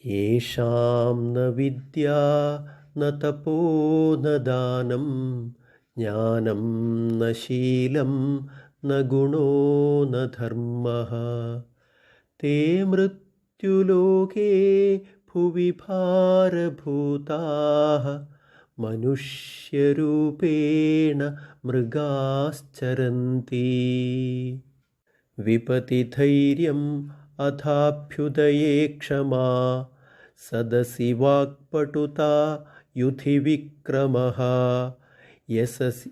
येषां न विद्या न तपो न दानं ज्ञानं न शीलं न गुणो न धर्मः ते मृत्युलोके भुवि भारभूताः मनुष्यरूपेण मृगाश्चरन्ति। विपतिधैर्यम् अथाभ्युदये क्षमा सदसि वाक्पटुता युधि विक्रमः यशसि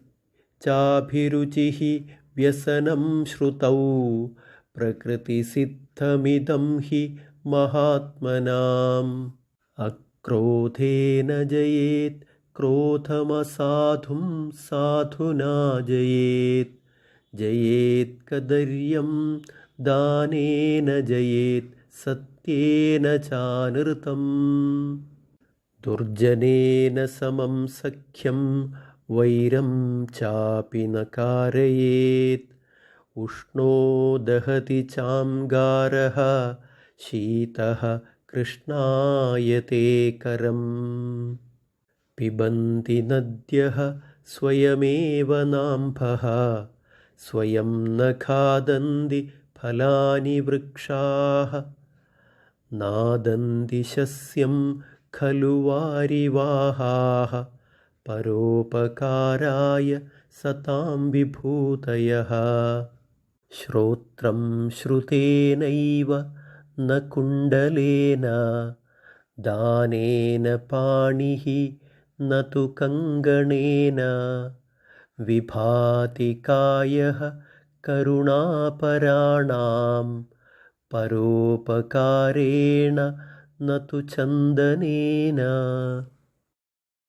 चाभिरुचिः व्यसनं श्रुतौ प्रकृतिसिद्धमिदं हि महात्मनाम्। अक्रोधेन जयेत् क्रोधमसाधुं साधुना जयेत् जयेत् कदर्यं दानेन जयेत् सत्येन चानृतम्। दुर्जनेन समं सख्यं वैरं चापि न कारयेत् उष्णो दहति चाङ्गारः शीतः कृष्णायते करम्। पिबन्ति नद्यः स्वयमेव नाम्भः स्वयं न खादन्ति फलानि वृक्षाः नादन्ति शस्यं खलु वारिवाहाः परोपकाराय सतां विभूतयः। श्रोत्रं श्रुतेनैव न कुण्डलेन दानेन पाणिः न तु कङ्गणेन विभाति कायः करुणापराणां परोपकारेण न तु चन्दनेन।